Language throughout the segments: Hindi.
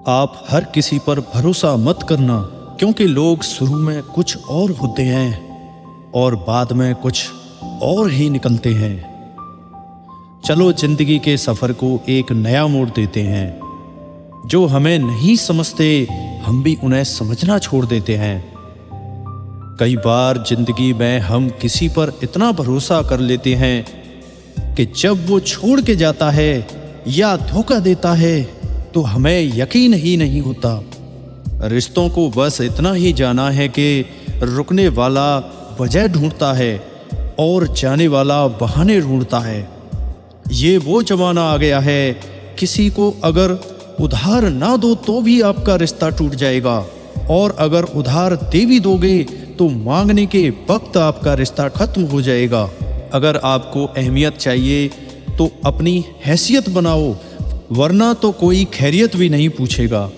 आप हर किसी पर भरोसा मत करना, क्योंकि लोग शुरू में कुछ और होते हैं और बाद में कुछ और ही निकलते हैं। चलो जिंदगी के सफर को एक नया मोड़ देते हैं। जो हमें नहीं समझते हम भी उन्हें समझना छोड़ देते हैं। कई बार जिंदगी में हम किसी पर इतना भरोसा कर लेते हैं कि जब वो छोड़ के जाता है या धोखा देता है तो हमें यकीन ही नहीं होता। रिश्तों को बस इतना ही जाना है कि रुकने वाला वजह ढूंढता है और जाने वाला बहाने ढूंढता है। ये वो जमाना आ गया है, किसी को अगर उधार ना दो तो भी आपका रिश्ता टूट जाएगा, और अगर उधार दे भी दोगे तो मांगने के वक्त आपका रिश्ता खत्म हो जाएगा। अगर आपको अहमियत चाहिए तो अपनी हैसियत बनाओ, वरना तो कोई खैरियत भी नहीं पूछेगा।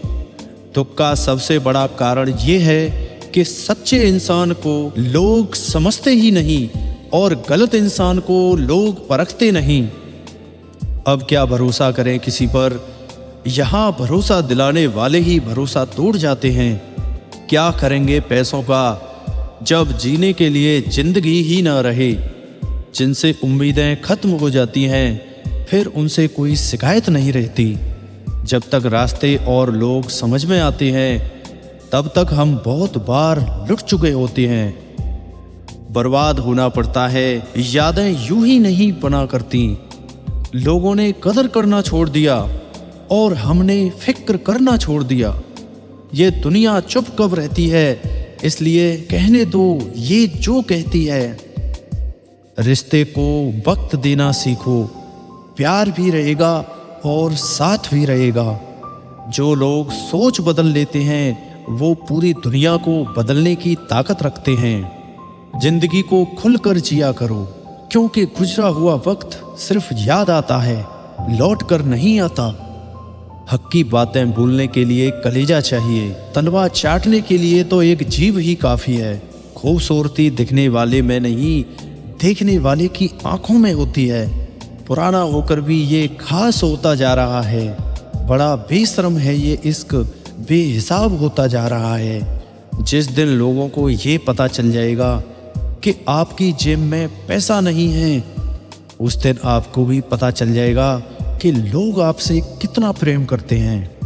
दुख का सबसे बड़ा कारण ये है कि सच्चे इंसान को लोग समझते ही नहीं और गलत इंसान को लोग परखते नहीं। अब क्या भरोसा करें किसी पर? यहाँ भरोसा दिलाने वाले ही भरोसा तोड़ जाते हैं। क्या करेंगे पैसों का जब जीने के लिए जिंदगी ही ना रहे? जिनसे उम्मीदें खत्म हो जाती हैं फिर उनसे कोई शिकायत नहीं रहती। जब तक रास्ते और लोग समझ में आते हैं तब तक हम बहुत बार लुट चुके होते हैं। बर्बाद होना पड़ता है, यादें यूं ही नहीं बना करती। लोगों ने कदर करना छोड़ दिया और हमने फिक्र करना छोड़ दिया। ये दुनिया चुप कब रहती है, इसलिए कहने दो ये जो कहती है। रिश्ते को वक्त देना सीखो, प्यार भी रहेगा और साथ भी रहेगा। जो लोग सोच बदल लेते हैं वो पूरी दुनिया को बदलने की ताकत रखते हैं। जिंदगी को खुलकर जिया करो, क्योंकि गुजरा हुआ वक्त सिर्फ याद आता है, लौट कर नहीं आता। हक की बातें बोलने के लिए कलेजा चाहिए, तलवा चाटने के लिए तो एक जीभ ही काफी है। खूबसूरती दिखने वाले में नहीं, देखने वाले की आंखों में होती है। पुराना होकर भी ये खास होता जा रहा है। बड़ा बेशर्म है ये इश्क, बेहिसाब होता जा रहा है। जिस दिन लोगों को ये पता चल जाएगा कि आपकी जेब में पैसा नहीं है, उस दिन आपको भी पता चल जाएगा कि लोग आपसे कितना प्रेम करते हैं।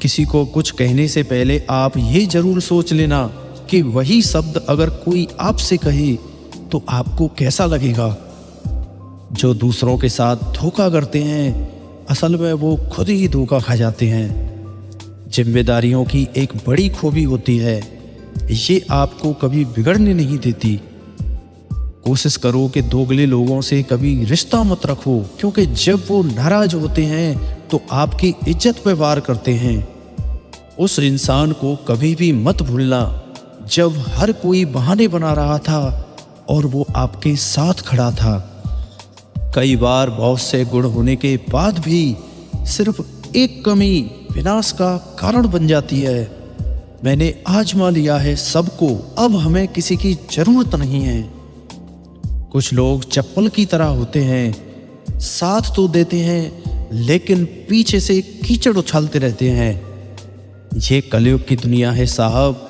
किसी को कुछ कहने से पहले आप ये जरूर सोच लेना कि वही शब्द अगर कोई आपसे कहे तो आपको कैसा लगेगा। जो दूसरों के साथ धोखा करते हैं असल में वो खुद ही धोखा खा जाते हैं। जिम्मेदारियों की एक बड़ी खूबी होती है, ये आपको कभी बिगड़ने नहीं देती। कोशिश करो कि दोगले लोगों से कभी रिश्ता मत रखो, क्योंकि जब वो नाराज होते हैं तो आपकी इज्जत पे वार करते हैं। उस इंसान को कभी भी मत भूलना जब हर कोई बहाने बना रहा था और वो आपके साथ खड़ा था। कई बार बहुत से गुण होने के बाद भी सिर्फ एक कमी विनाश का कारण बन जाती है। मैंने आजमा लिया है सबको, अब हमें किसी की जरूरत नहीं है। कुछ लोग चप्पल की तरह होते हैं, साथ तो देते हैं लेकिन पीछे से कीचड़ उछालते रहते हैं। ये कलयुग की दुनिया है साहब।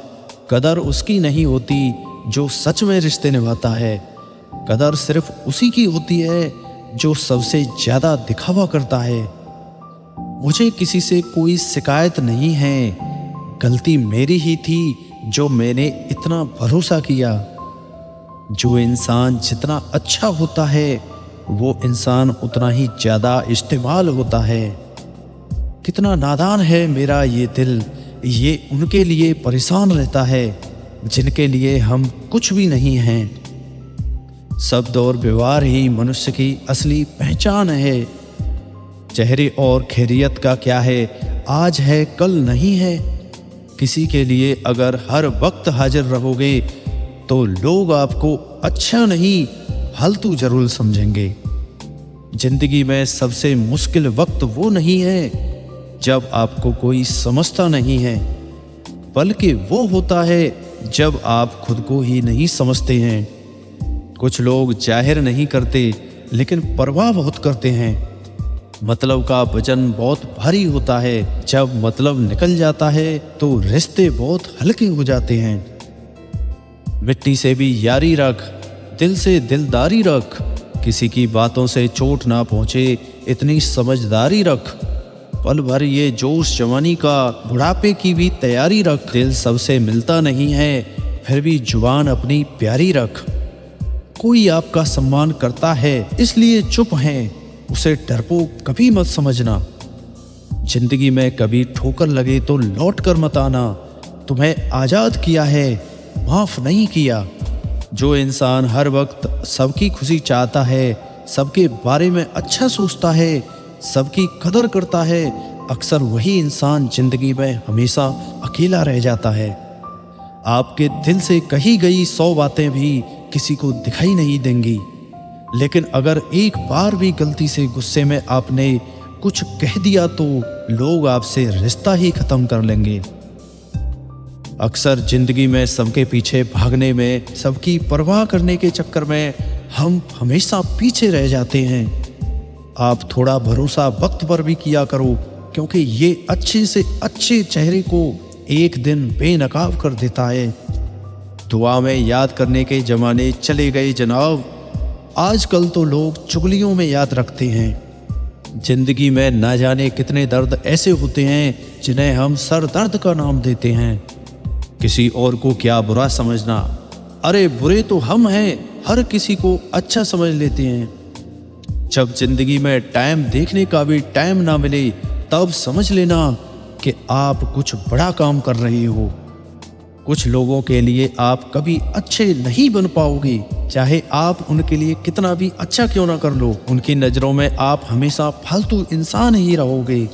कदर उसकी नहीं होती जो सच में रिश्ते निभाता है। कदर सिर्फ उसी की होती है जो सबसे ज्यादा दिखावा करता है। मुझे किसी से कोई शिकायत नहीं है, गलती मेरी ही थी जो मैंने इतना भरोसा किया। जो इंसान जितना अच्छा होता है वो इंसान उतना ही ज्यादा इस्तेमाल होता है। कितना नादान है मेरा ये दिल, ये उनके लिए परेशान रहता है जिनके लिए हम कुछ भी नहीं हैं। शब्द और व्यवहार ही मनुष्य की असली पहचान है। चेहरे और खैरियत का क्या है, आज है कल नहीं है। किसी के लिए अगर हर वक्त हाजिर रहोगे तो लोग आपको अच्छा नहीं फालतू जरूर समझेंगे। जिंदगी में सबसे मुश्किल वक्त वो नहीं है जब आपको कोई समझता नहीं है, बल्कि वो होता है जब आप खुद को ही नहीं समझते हैं। कुछ लोग जाहिर नहीं करते लेकिन परवाह बहुत करते हैं। मतलब का वजन बहुत भारी होता है। जब मतलब निकल जाता है तो रिश्ते बहुत हल्के हो जाते हैं। मिट्टी से भी यारी रख, दिल से दिलदारी रख, किसी की बातों से चोट ना पहुंचे इतनी समझदारी रख। पल भर ये जोश जवानी का, बुढ़ापे की भी तैयारी रख। दिल सबसे मिलता नहीं है, फिर भी जुबान अपनी प्यारी रख। कोई आपका सम्मान करता है इसलिए चुप हैं, उसे डरपोक कभी मत समझना। जिंदगी में कभी ठोकर लगे तो लौट कर मत आना। तुम्हें आज़ाद किया है, माफ नहीं किया। जो इंसान हर वक्त सबकी खुशी चाहता है, सबके बारे में अच्छा सोचता है, सबकी कदर करता है, अक्सर वही इंसान जिंदगी में हमेशा अकेला रह जाता है। आपके दिल से कही गई 100 बातें भी किसी को दिखाई नहीं देंगी, लेकिन अगर एक बार भी गलती से गुस्से में आपने कुछ कह दिया तो लोग आपसे रिश्ता ही खत्म कर लेंगे। अक्सर जिंदगी में सबके पीछे भागने में, सबकी परवाह करने के चक्कर में हम हमेशा पीछे रह जाते हैं। आप थोड़ा भरोसा वक्त पर भी किया करो, क्योंकि ये अच्छे से अच्छे चेहरे को एक दिन बेनकाब कर देता है। दुआ में याद करने के जमाने चले गए जनाब, आजकल तो लोग चुगलियों में याद रखते हैं। जिंदगी में ना जाने कितने दर्द ऐसे होते हैं जिन्हें हम सर दर्द का नाम देते हैं। किसी और को क्या बुरा समझना, अरे बुरे तो हम हैं, हर किसी को अच्छा समझ लेते हैं। जब जिंदगी में टाइम देखने का भी टाइम ना मिले तब समझ लेना कि आप कुछ बड़ा काम कर रहे हो। कुछ लोगों के लिए आप कभी अच्छे नहीं बन पाओगे, चाहे आप उनके लिए कितना भी अच्छा क्यों ना कर लो। उनकी नज़रों में आप हमेशा फालतू इंसान ही रहोगे।